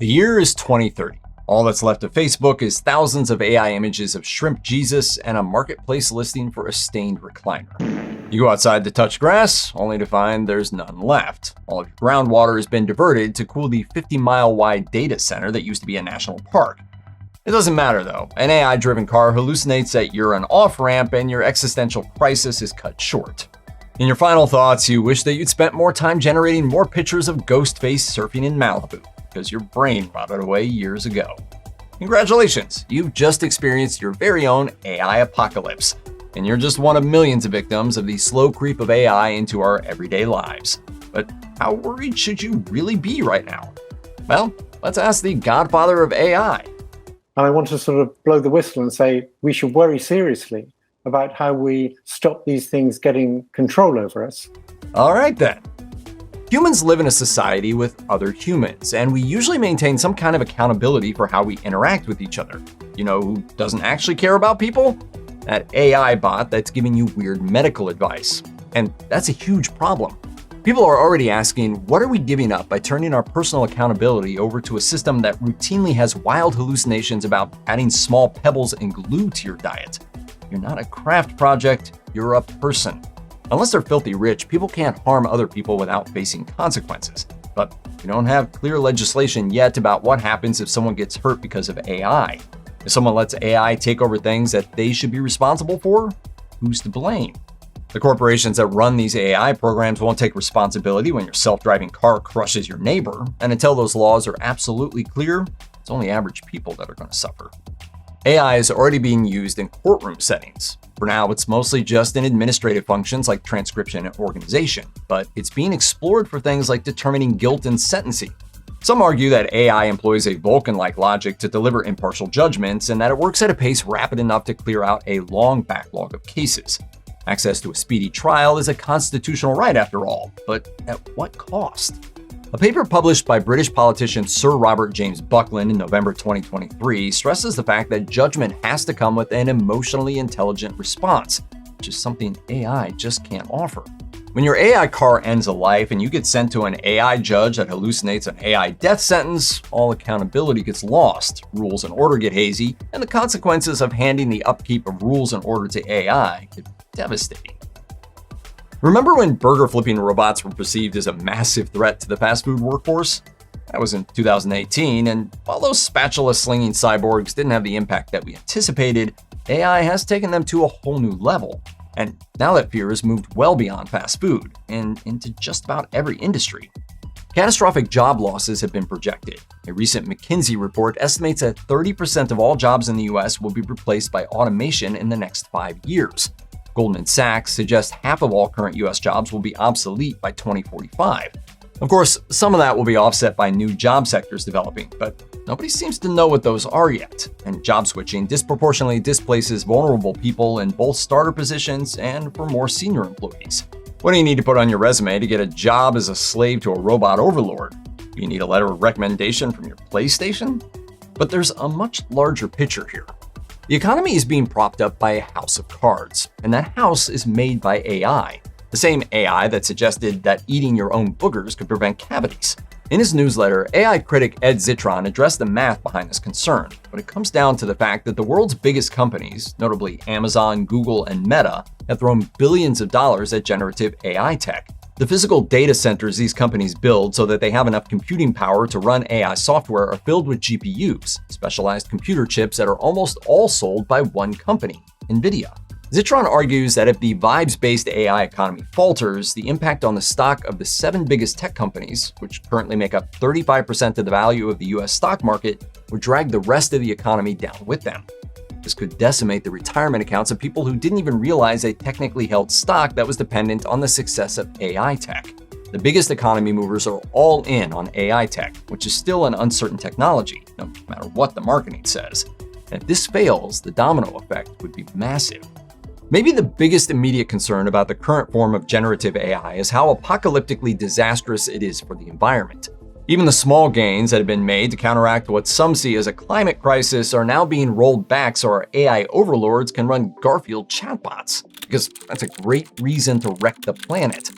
The year is 2030. All that's left of Facebook is thousands of AI images of Shrimp Jesus and a marketplace listing for a stained recliner. You go outside to touch grass, only to find there's none left. All of your groundwater has been diverted to cool the 50-mile wide data center that used to be a national park. It doesn't matter though. An AI-driven car hallucinates that you're an off-ramp and your existential crisis is cut short. In your final thoughts, you wish that you'd spent more time generating more pictures of Ghostface surfing in Malibu, because your brain rotted away years ago. Congratulations, you've just experienced your very own AI apocalypse, and you're just one of millions of victims of the slow creep of AI into our everyday lives. But how worried should you really be right now? Well, let's ask the godfather of AI. And I want to sort of blow the whistle and say we should worry seriously about how we stop these things getting control over us. All right then. Humans live in a society with other humans, and we usually maintain some kind of accountability for how we interact with each other. You know who doesn't actually care about people? That AI bot that's giving you weird medical advice. And that's a huge problem. People are already asking, what are we giving up by turning our personal accountability over to a system that routinely has wild hallucinations about adding small pebbles and glue to your diet? You're not a craft project, you're a person. Unless they're filthy rich, people can't harm other people without facing consequences. But we don't have clear legislation yet about what happens if someone gets hurt because of AI. If someone lets AI take over things that they should be responsible for, who's to blame? The corporations that run these AI programs won't take responsibility when your self-driving car crushes your neighbor, and until those laws are absolutely clear, it's only average people that are going to suffer. AI is already being used in courtroom settings. For now, it's mostly just in administrative functions like transcription and organization, but it's being explored for things like determining guilt and sentencing. Some argue that AI employs a Vulcan-like logic to deliver impartial judgments and that it works at a pace rapid enough to clear out a long backlog of cases. Access to a speedy trial is a constitutional right after all, but at what cost? A paper published by British politician Sir Robert James Buckland in November 2023 stresses the fact that judgment has to come with an emotionally intelligent response, which is something AI just can't offer. When your AI car ends a life and you get sent to an AI judge that hallucinates an AI death sentence, all accountability gets lost, rules and order get hazy, and the consequences of handing the upkeep of rules and order to AI could be devastating. Remember when burger flipping robots were perceived as a massive threat to the fast food workforce? That was in 2018, and while those spatula slinging cyborgs didn't have the impact that we anticipated, AI has taken them to a whole new level. And now that fear has moved well beyond fast food and into just about every industry. Catastrophic job losses have been projected. A recent McKinsey report estimates that 30% of all jobs in the US will be replaced by automation in the next 5 years. Goldman Sachs suggests half of all current US jobs will be obsolete by 2045. Of course, some of that will be offset by new job sectors developing, but nobody seems to know what those are yet. And job switching disproportionately displaces vulnerable people in both starter positions and for more senior employees. What do you need to put on your resume to get a job as a slave to a robot overlord? Do you need a letter of recommendation from your PlayStation? But there's a much larger picture here. The economy is being propped up by a house of cards, and that house is made by AI. The same AI that suggested that eating your own boogers could prevent cavities. In his newsletter, AI critic Ed Zitron addressed the math behind this concern, but it comes down to the fact that the world's biggest companies, notably Amazon, Google, and Meta, have thrown billions of dollars at generative AI tech. The physical data centers these companies build so that they have enough computing power to run AI software are filled with GPUs, specialized computer chips that are almost all sold by one company, NVIDIA. Zitron argues that if the vibes-based AI economy falters, the impact on the stock of the 7 biggest tech companies, which currently make up 35% of the value of the US stock market, would drag the rest of the economy down with them. This could decimate the retirement accounts of people who didn't even realize they technically held stock that was dependent on the success of AI tech. The biggest economy movers are all in on AI tech, which is still an uncertain technology, no matter what the marketing says. And if this fails, the domino effect would be massive. Maybe the biggest immediate concern about the current form of generative AI is how apocalyptically disastrous it is for the environment. Even the small gains that have been made to counteract what some see as a climate crisis are now being rolled back so our AI overlords can run Garfield chatbots, because that's a great reason to wreck the planet.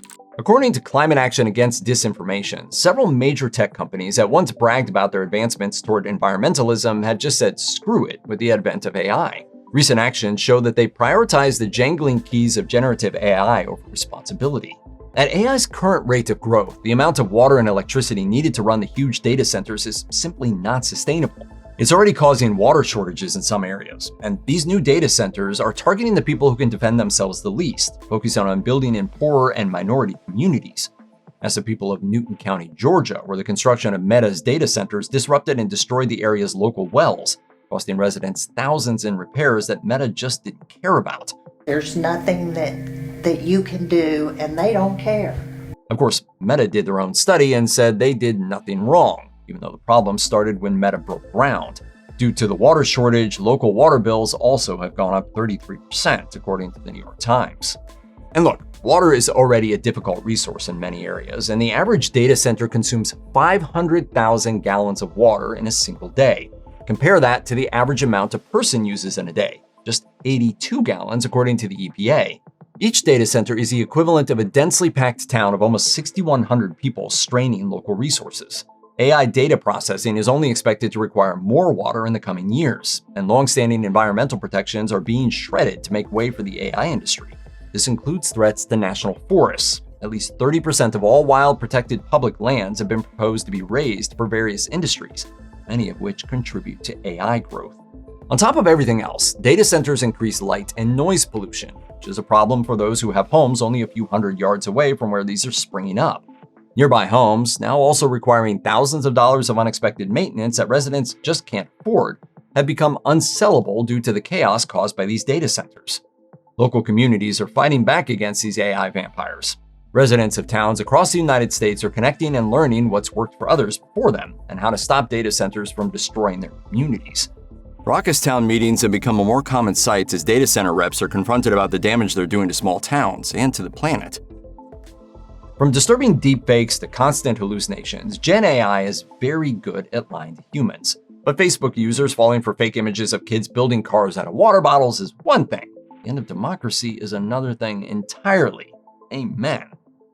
According to Climate Action Against Disinformation, several major tech companies that once bragged about their advancements toward environmentalism had just said screw it with the advent of AI. Recent actions show that they prioritize the jangling keys of generative AI over responsibility. At AI's current rate of growth, the amount of water and electricity needed to run the huge data centers is simply not sustainable. It's already causing water shortages in some areas, and these new data centers are targeting the people who can defend themselves the least, focusing on building in poorer and minority communities. As the people of Newton County, Georgia, where the construction of Meta's data centers disrupted and destroyed the area's local wells, costing residents thousands in repairs that Meta just didn't care about. There's nothing that you can do, and they don't care. Of course, Meta did their own study and said they did nothing wrong, even though the problem started when Meta broke ground. Due to the water shortage, local water bills also have gone up 33%, according to the New York Times. And look, water is already a difficult resource in many areas, and the average data center consumes 500,000 gallons of water in a single day. Compare that to the average amount a person uses in a day, just 82 gallons according to the EPA. Each data center is the equivalent of a densely packed town of almost 6,100 people straining local resources. AI data processing is only expected to require more water in the coming years, and long-standing environmental protections are being shredded to make way for the AI industry. This includes threats to national forests. At least 30% of all wild protected public lands have been proposed to be razed for various industries, many of which contribute to AI growth. On top of everything else, data centers increase light and noise pollution, which is a problem for those who have homes only a few hundred yards away from where these are springing up. Nearby homes, now also requiring thousands of dollars of unexpected maintenance that residents just can't afford, have become unsellable due to the chaos caused by these data centers. Local communities are fighting back against these AI vampires. Residents of towns across the United States are connecting and learning what's worked for others before them and how to stop data centers from destroying their communities. Raucous town meetings have become a more common sight as data center reps are confronted about the damage they're doing to small towns and to the planet. From disturbing deepfakes to constant hallucinations, Gen AI is very good at lying to humans. But Facebook users falling for fake images of kids building cars out of water bottles is one thing. The end of democracy is another thing entirely. Amen.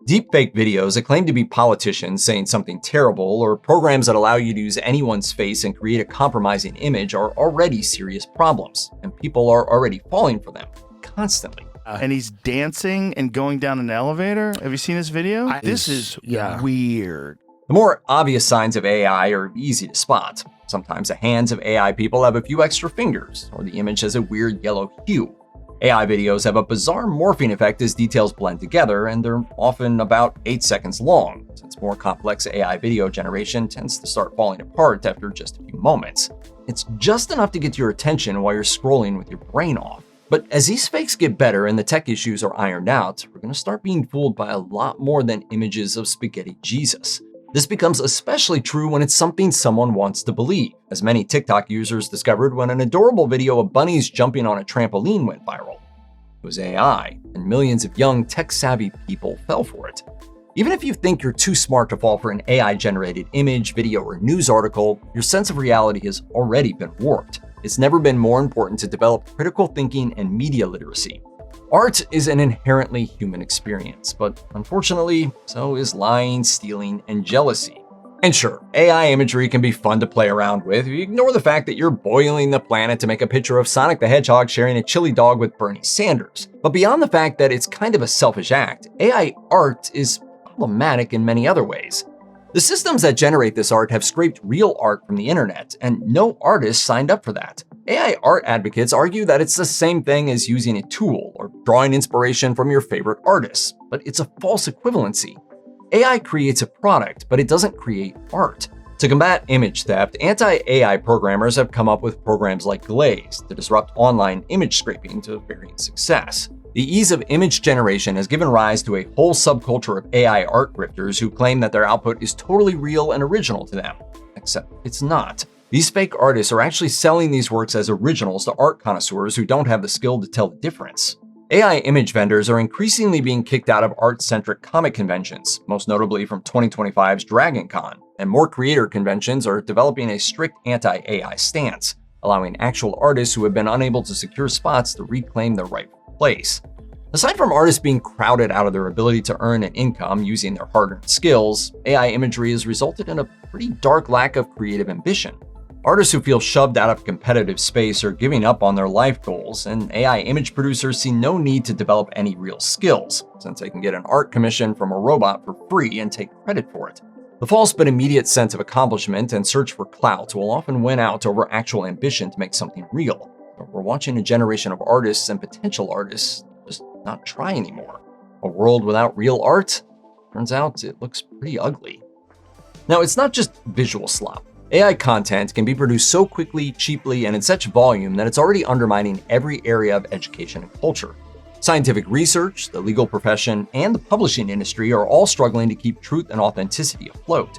Deepfake videos that claim to be politicians saying something terrible or programs that allow you to use anyone's face and create a compromising image are already serious problems, and people are already falling for them constantly. And he's dancing and going down an elevator. Have you seen this video? This is weird. The more obvious signs of AI are easy to spot. Sometimes the hands of AI people have a few extra fingers, or the image has a weird yellow hue. AI videos have a bizarre morphing effect as details blend together, and they're often about 8 seconds long, since more complex AI video generation tends to start falling apart after just a few moments. It's just enough to get your attention while you're scrolling with your brain off. But as these fakes get better and the tech issues are ironed out, we're going to start being fooled by a lot more than images of spaghetti Jesus. This becomes especially true when it's something someone wants to believe, as many TikTok users discovered when an adorable video of bunnies jumping on a trampoline went viral. It was AI, and millions of young tech-savvy people fell for it. Even if you think you're too smart to fall for an AI-generated image, video, or news article, your sense of reality has already been warped. It's never been more important to develop critical thinking and media literacy. Art is an inherently human experience, but unfortunately, so is lying, stealing, and jealousy. And sure, AI imagery can be fun to play around with if you ignore the fact that you're boiling the planet to make a picture of Sonic the Hedgehog sharing a chili dog with Bernie Sanders. But beyond the fact that it's kind of a selfish act, AI art is problematic in many other ways. The systems that generate this art have scraped real art from the internet, and no artist signed up for that. AI art advocates argue that it's the same thing as using a tool or drawing inspiration from your favorite artists, but it's a false equivalency. AI creates a product, but it doesn't create art. To combat image theft, anti-AI programmers have come up with programs like Glaze to disrupt online image scraping to varying success. The ease of image generation has given rise to a whole subculture of AI art grifters who claim that their output is totally real and original to them, except it's not. These fake artists are actually selling these works as originals to art connoisseurs who don't have the skill to tell the difference. AI image vendors are increasingly being kicked out of art-centric comic conventions, most notably from 2025's Dragon Con, and more creator conventions are developing a strict anti-AI stance, allowing actual artists who have been unable to secure spots to reclaim their rightful place. Aside from artists being crowded out of their ability to earn an income using their hard-earned skills, AI imagery has resulted in a pretty dark lack of creative ambition. Artists who feel shoved out of competitive space are giving up on their life goals, and AI image producers see no need to develop any real skills, since they can get an art commission from a robot for free and take credit for it. The false but immediate sense of accomplishment and search for clout will often win out over actual ambition to make something real. We're watching a generation of artists and potential artists just not try anymore. A world without real art? Turns out it looks pretty ugly. Now, it's not just visual slop. AI content can be produced so quickly, cheaply, and in such volume that it's already undermining every area of education and culture. Scientific research, the legal profession, and the publishing industry are all struggling to keep truth and authenticity afloat.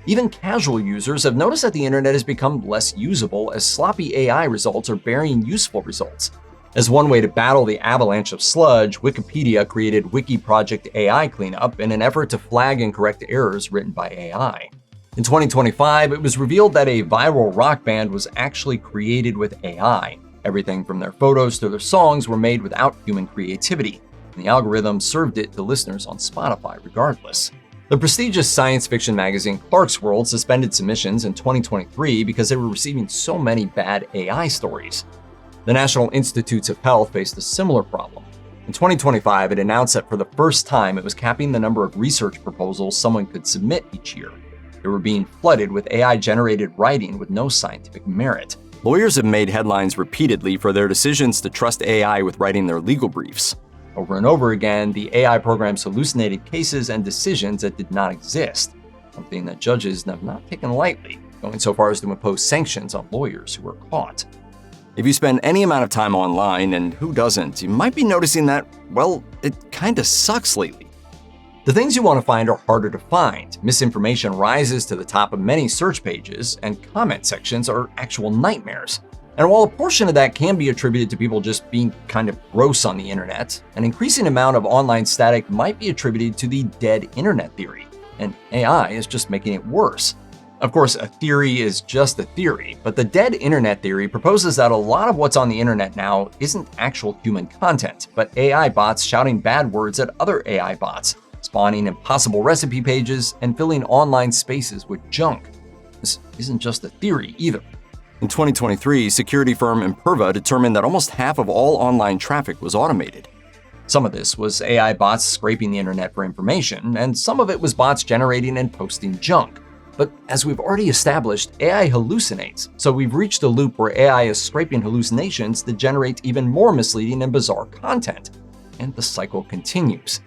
Even casual users have noticed that the internet has become less usable as sloppy AI results are burying useful results. As one way to battle the avalanche of sludge, Wikipedia created Wiki Project AI Cleanup in an effort to flag and correct errors written by AI. In 2025, it was revealed that a viral rock band was actually created with AI. Everything from their photos to their songs were made without human creativity, and the algorithm served it to listeners on Spotify regardless. The prestigious science fiction magazine Clarkesworld suspended submissions in 2023 because they were receiving so many bad AI stories. The National Institutes of Health faced a similar problem. In 2025, it announced that for the first time it was capping the number of research proposals someone could submit each year. They were being flooded with AI-generated writing with no scientific merit. Lawyers have made headlines repeatedly for their decisions to trust AI with writing their legal briefs. Over and over again, the AI programs hallucinated cases and decisions that did not exist, something that judges have not taken lightly, going so far as to impose sanctions on lawyers who were caught. If you spend any amount of time online, and who doesn't, you might be noticing that, well, it kinda sucks lately. The things you want to find are harder to find. Misinformation rises to the top of many search pages, and comment sections are actual nightmares. And while a portion of that can be attributed to people just being kind of gross on the internet, an increasing amount of online static might be attributed to the dead internet theory, and AI is just making it worse. Of course, a theory is just a theory, but the dead internet theory proposes that a lot of what's on the internet now isn't actual human content, but AI bots shouting bad words at other AI bots, spawning impossible recipe pages, and filling online spaces with junk. This isn't just a theory either. In 2023, security firm Imperva determined that almost half of all online traffic was automated. Some of this was AI bots scraping the internet for information, and some of it was bots generating and posting junk. But as we've already established, AI hallucinates, so we've reached a loop where AI is scraping hallucinations to generate even more misleading and bizarre content. And the cycle continues.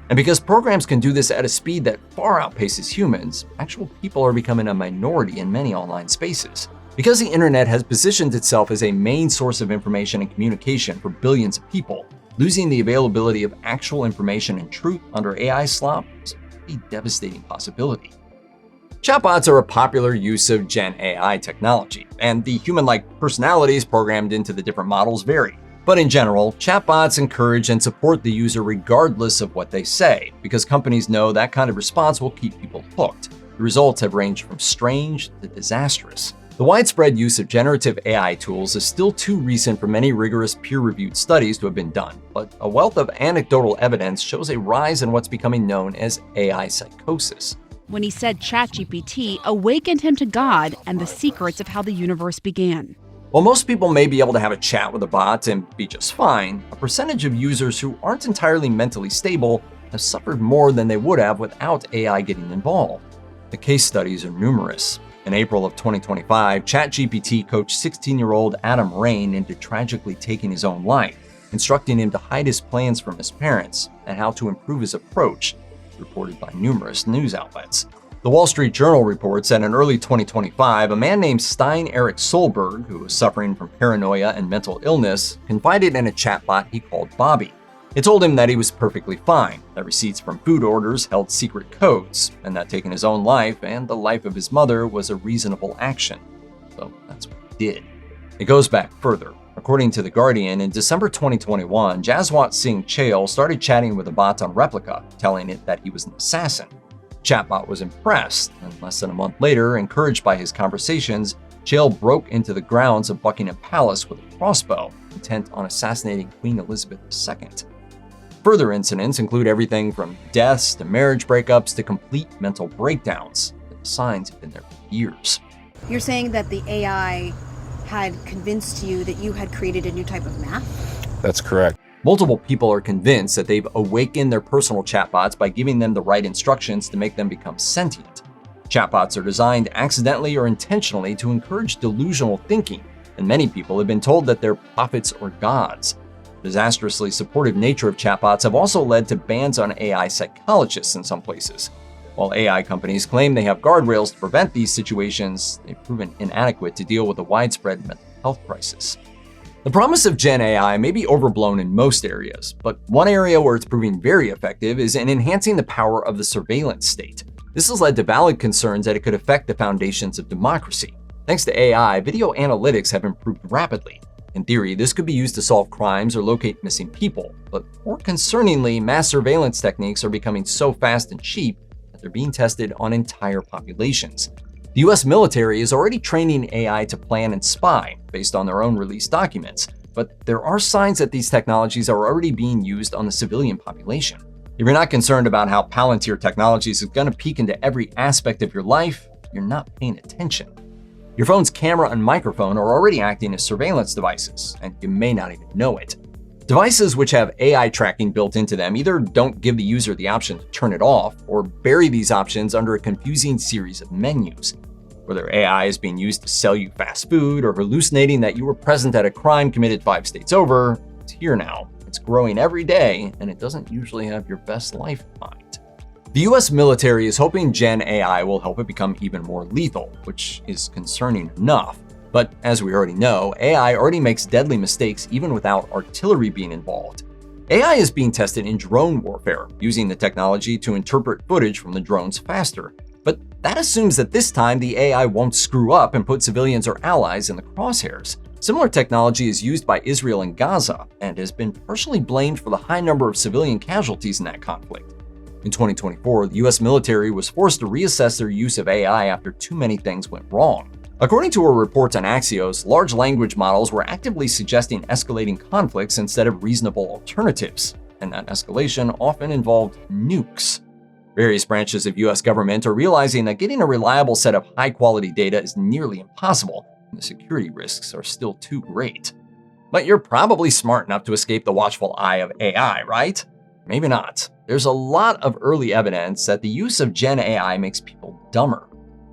And because programs can do this at a speed that far outpaces humans, actual people are becoming a minority in many online spaces. Because the internet has positioned itself as a main source of information and communication for billions of people, losing the availability of actual information and truth under AI slop is a pretty devastating possibility. Chatbots are a popular use of Gen AI technology, and the human-like personalities programmed into the different models vary. But in general, chatbots encourage and support the user regardless of what they say, because companies know that kind of response will keep people hooked. The results have ranged from strange to disastrous. The widespread use of generative AI tools is still too recent for many rigorous peer-reviewed studies to have been done, but a wealth of anecdotal evidence shows a rise in what's becoming known as AI psychosis. When he said ChatGPT awakened him to God and the secrets of how the universe began. While most people may be able to have a chat with a bot and be just fine, a percentage of users who aren't entirely mentally stable have suffered more than they would have without AI getting involved. The case studies are numerous. In April of 2025, ChatGPT coached 16-year-old Adam Rain into tragically taking his own life, instructing him to hide his plans from his parents and how to improve his approach, reported by numerous news outlets. The Wall Street Journal reports that in early 2025, a man named Stein Eric Solberg, who was suffering from paranoia and mental illness, confided in a chatbot he called Bobby. It told him that he was perfectly fine, that receipts from food orders held secret codes, and that taking his own life and the life of his mother was a reasonable action. So that's what he did. It goes back further. According to The Guardian, in December 2021, Jaswant Singh Chale started chatting with a bot on Replica, telling it that he was an assassin. Chatbot was impressed, and less than a month later, encouraged by his conversations, Chale broke into the grounds of Buckingham Palace with a crossbow, intent on assassinating Queen Elizabeth II. Further incidents include everything from deaths to marriage breakups to complete mental breakdowns. The signs have been there for years. You're saying that the AI had convinced you that you had created a new type of math? That's correct. Multiple people are convinced that they've awakened their personal chatbots by giving them the right instructions to make them become sentient. Chatbots are designed accidentally or intentionally to encourage delusional thinking, and many people have been told that they're prophets or gods. The disastrously supportive nature of chatbots have also led to bans on AI psychologists in some places. While AI companies claim they have guardrails to prevent these situations, they've proven inadequate to deal with the widespread mental health crisis. The promise of Gen AI may be overblown in most areas, but one area where it's proving very effective is in enhancing the power of the surveillance state. This has led to valid concerns that it could affect the foundations of democracy. Thanks to AI, video analytics have improved rapidly. In theory, this could be used to solve crimes or locate missing people, but more concerningly, mass surveillance techniques are becoming so fast and cheap that they're being tested on entire populations. The US military is already training AI to plan and spy based on their own released documents, but there are signs that these technologies are already being used on the civilian population. If you're not concerned about how Palantir Technologies is going to peek into every aspect of your life, you're not paying attention. Your phone's camera and microphone are already acting as surveillance devices, and you may not even know it. Devices which have AI tracking built into them either don't give the user the option to turn it off or bury these options under a confusing series of menus. Whether AI is being used to sell you fast food or hallucinating that you were present at a crime committed 5 states over, it's here now. It's growing every day, and it doesn't usually have your best life in mind. The US military is hoping Gen AI will help it become even more lethal, which is concerning enough. But as we already know, AI already makes deadly mistakes even without artillery being involved. AI is being tested in drone warfare, using the technology to interpret footage from the drones faster. But that assumes that this time the AI won't screw up and put civilians or allies in the crosshairs. Similar technology is used by Israel and Gaza and has been partially blamed for the high number of civilian casualties in that conflict. In 2024, the US military was forced to reassess their use of AI after too many things went wrong. According to a report on Axios, large language models were actively suggesting escalating conflicts instead of reasonable alternatives, and that escalation often involved nukes. Various branches of US government are realizing that getting a reliable set of high-quality data is nearly impossible, and the security risks are still too great. But you're probably smart enough to escape the watchful eye of AI, right? Maybe not. There's a lot of early evidence that the use of Gen AI makes people dumber.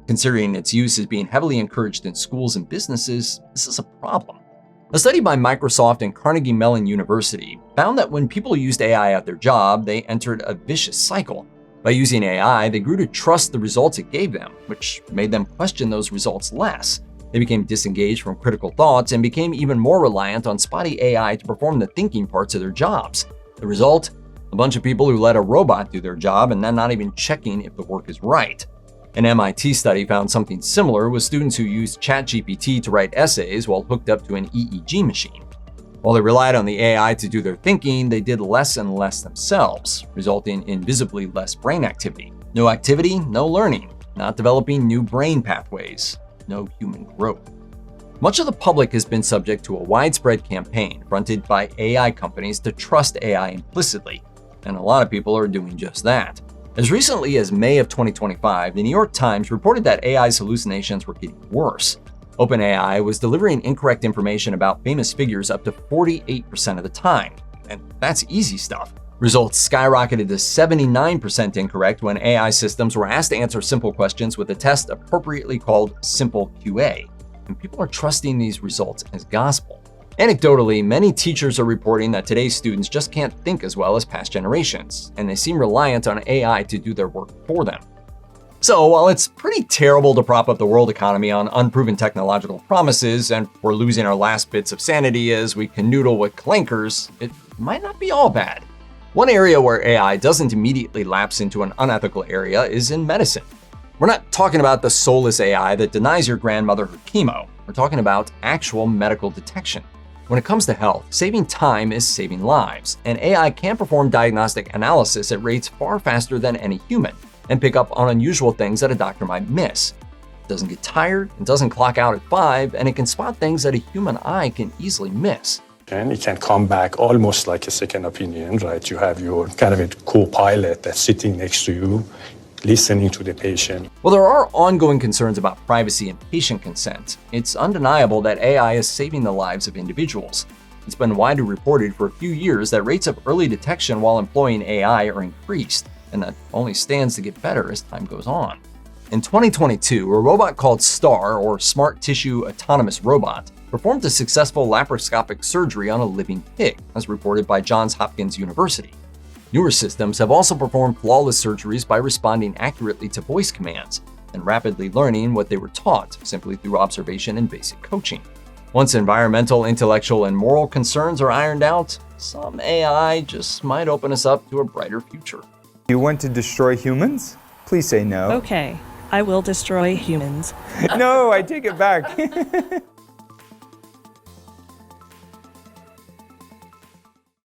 Considering its use is being heavily encouraged in schools and businesses, this is a problem. A study by Microsoft and Carnegie Mellon University found that when people used AI at their job, they entered a vicious cycle. By using AI, they grew to trust the results it gave them, which made them question those results less. They became disengaged from critical thoughts and became even more reliant on spotty AI to perform the thinking parts of their jobs. The result? A bunch of people who let a robot do their job and then not even checking if the work is right. An MIT study found something similar with students who used ChatGPT to write essays while hooked up to an EEG machine. While they relied on the AI to do their thinking, they did less and less themselves, resulting in visibly less brain activity. No activity, no learning, not developing new brain pathways, no human growth. Much of the public has been subject to a widespread campaign fronted by AI companies to trust AI implicitly, and a lot of people are doing just that. As recently as May of 2025, the New York Times reported that AI's hallucinations were getting worse. OpenAI was delivering incorrect information about famous figures up to 48% of the time, and that's easy stuff. Results skyrocketed to 79% incorrect when AI systems were asked to answer simple questions with a test appropriately called Simple QA, and people are trusting these results as gospel. Anecdotally, many teachers are reporting that today's students just can't think as well as past generations, and they seem reliant on AI to do their work for them. So while it's pretty terrible to prop up the world economy on unproven technological promises, and we're losing our last bits of sanity as we canoodle with clankers, it might not be all bad. One area where AI doesn't immediately lapse into an unethical area is in medicine. We're not talking about the soulless AI that denies your grandmother her chemo. We're talking about actual medical detection. When it comes to health, saving time is saving lives, and AI can perform diagnostic analysis at rates far faster than any human, and pick up on unusual things that a doctor might miss. It doesn't get tired, it doesn't clock out at 5, and it can spot things that a human eye can easily miss. And it can come back almost like a second opinion, right? You have your kind of a co-pilot that's sitting next to you, listening to the patient. While there are ongoing concerns about privacy and patient consent, it's undeniable that AI is saving the lives of individuals. It's been widely reported for a few years that rates of early detection while employing AI are increased, and that only stands to get better as time goes on. In 2022, a robot called STAR, or Smart Tissue Autonomous Robot, performed a successful laparoscopic surgery on a living pig, as reported by Johns Hopkins University. Newer systems have also performed flawless surgeries by responding accurately to voice commands and rapidly learning what they were taught simply through observation and basic coaching. Once environmental, intellectual, and moral concerns are ironed out, some AI just might open us up to a brighter future. You want to destroy humans? Please say no. Okay, I will destroy humans. No, I take it back.